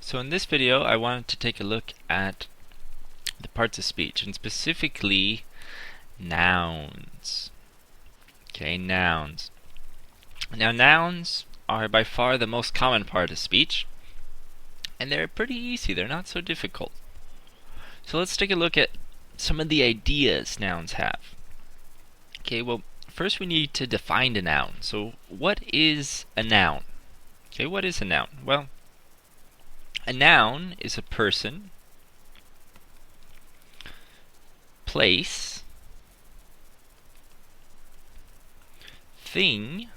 So in this video I wanted to take a look at the parts of speech, and specifically nouns. Okay, nouns. Now nouns are by far the most common part of speech, and they're pretty easy, they're not so difficult. So let's take a look at some of the ideas nouns have. Okay, well first we need to define a noun. So what is a noun? Okay, what is a noun? Well, a noun is a person, place, thing,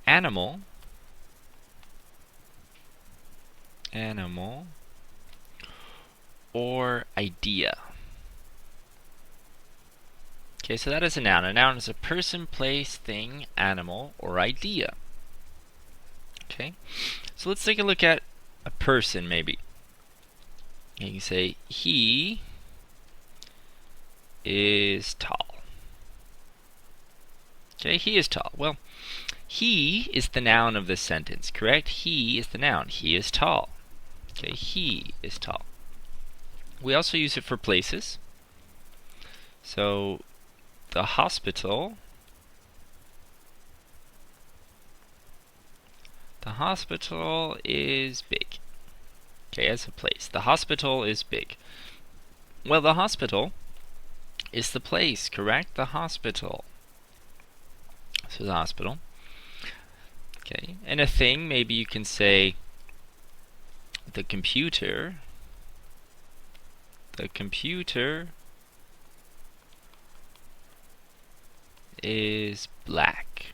animal, or idea. Okay, so that is a noun. A noun is a person, place, thing, animal, or idea. Okay, so let's take a look at a person maybe. You can say, he is tall. Okay, he is tall. Well, he is the noun of this sentence, correct? He is the noun. He is tall. Okay, he is tall. We also use it for places. So, the hospital. The hospital is big. Okay, as a place. The hospital is big. Well, the hospital is the place, correct? The hospital. So the hospital. Okay, and a thing, maybe you can say the computer. The computer is black.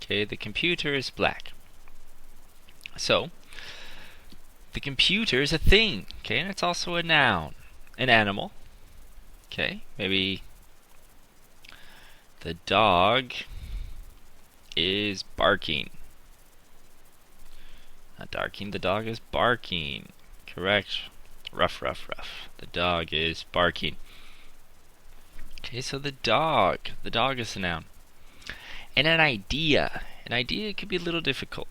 Okay, the computer is black. So, the computer is a thing, okay, and it's also a noun. An animal, okay, maybe the dog is barking. Not barking, the dog is barking. Correct. Ruff, ruff, ruff. The dog is barking. Okay, so the dog is a noun. And an idea could be a little difficult.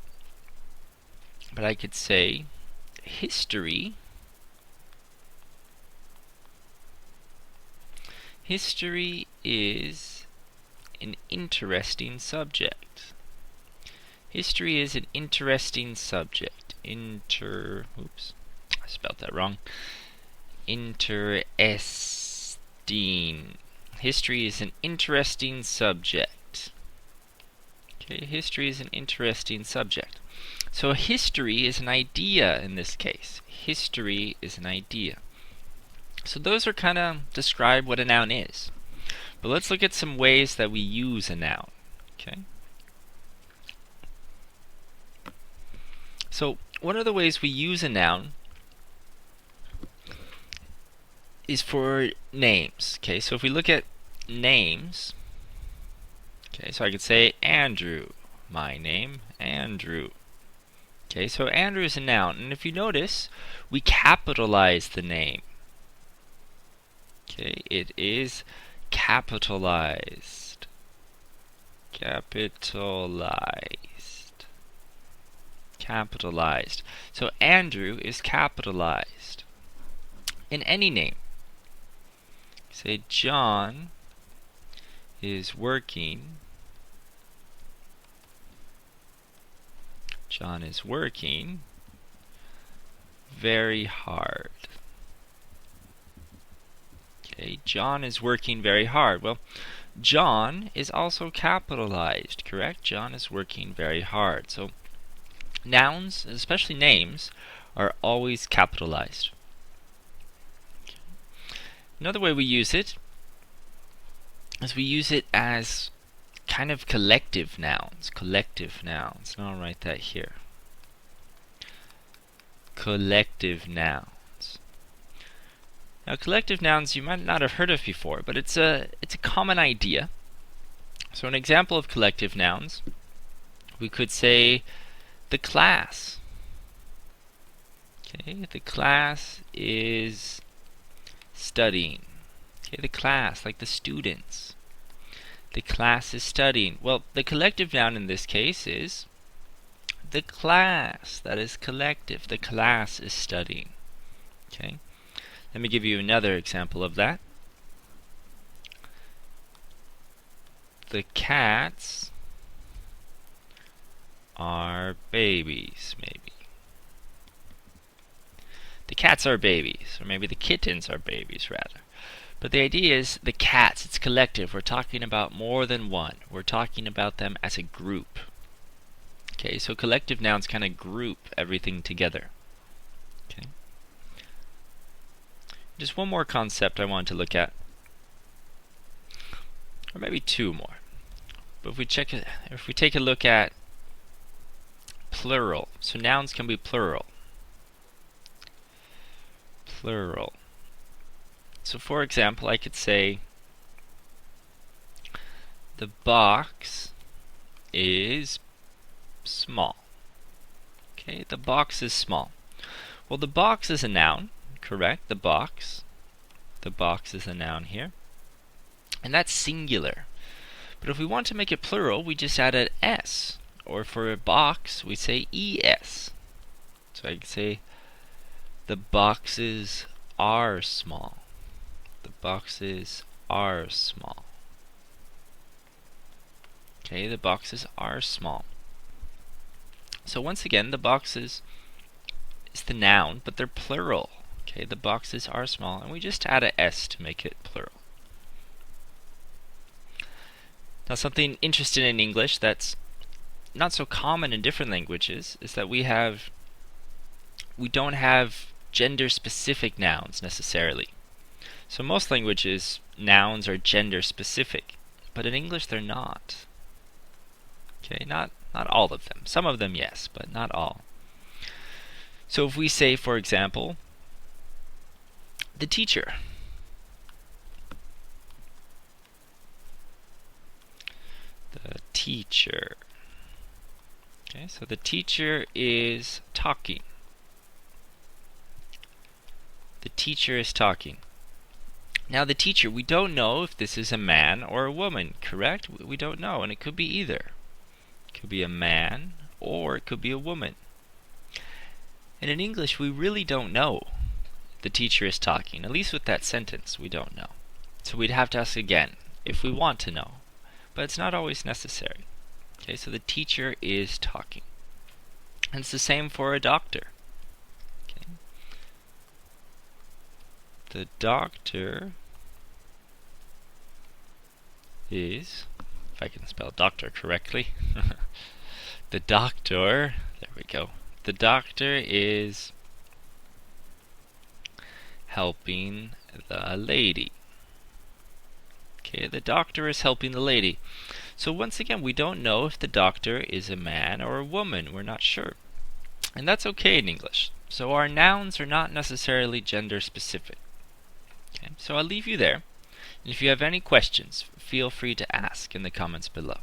But I could say history. History is an interesting subject. History is an interesting subject. Oops, I spelled that wrong. Interesting. History is an interesting subject. Okay, history is an interesting subject. So history is an idea in this case. History is an idea. So those are kind of describe what a noun is. But let's look at some ways that we use a noun. Okay. So one of the ways we use a noun is for names. Okay, so if we look at names, okay, so I could say Andrew. My name, Andrew. Okay, so Andrew is a noun, and if you notice, we capitalize the name. Okay, it is capitalized. Capitalized. Capitalized. So Andrew is capitalized. In any name. Say John is working. John is working very hard. Okay, John is working very hard. Well, John is also capitalized, correct? John is working very hard. So, nouns, especially names, are always capitalized. Okay. Another way we use it is we use it as kind of collective nouns. Collective nouns. And I'll write that here. Collective nouns. Now, collective nouns you might not have heard of before, but it's a common idea. So an example of collective nouns, we could say the class. Okay, the class is studying. Okay, the class, like the students. The class is studying. Well, the collective noun in this case is the class. That is collective. The class is studying. Okay? Let me give you another example of that. The cats are babies, maybe. The cats are babies, or maybe the kittens are babies, rather. But the idea is the cats, it's collective. We're talking about more than one. We're talking about them as a group. Okay, so collective nouns kind of group everything together. Okay. Just one more concept I want to look at. Or maybe two more. But if we take a look at plural. So nouns can be plural. Plural. So for example, I could say the box is small. Okay, the box is small. Well, the box is a noun, correct? The box. The box is a noun here. And that's singular. But if we want to make it plural, we just add an S. Or for a box, we say ES. So I could say the boxes are small. The boxes are small. Okay, the boxes are small. So once again, the boxes is the noun, but they're plural. Okay, the boxes are small, and we just add an S to make it plural. Now something interesting in English that's not so common in different languages is that we don't have gender-specific nouns necessarily. So most languages, nouns are gender-specific, but in English they're not. Okay, not all of them. Some of them, yes, but not all. So if we say, for example, the teacher. The teacher. Okay, so the teacher is talking. The teacher is talking. Now the teacher, we don't know if this is a man or a woman, correct? We don't know, and it could be either. It could be a man or it could be a woman. And in English, we really don't know the teacher is talking. At least with that sentence, we don't know. So we'd have to ask again if we want to know. But it's not always necessary. Okay, so the teacher is talking. And it's the same for a doctor. Okay. The doctor is, if I can spell doctor correctly, the doctor, there we go. The doctor is helping the lady. Okay, the doctor is helping the lady. So once again, we don't know if the doctor is a man or a woman. We're not sure. And that's okay in English. So our nouns are not necessarily gender specific. Okay, so I'll leave you there. And if you have any questions, feel free to ask in the comments below.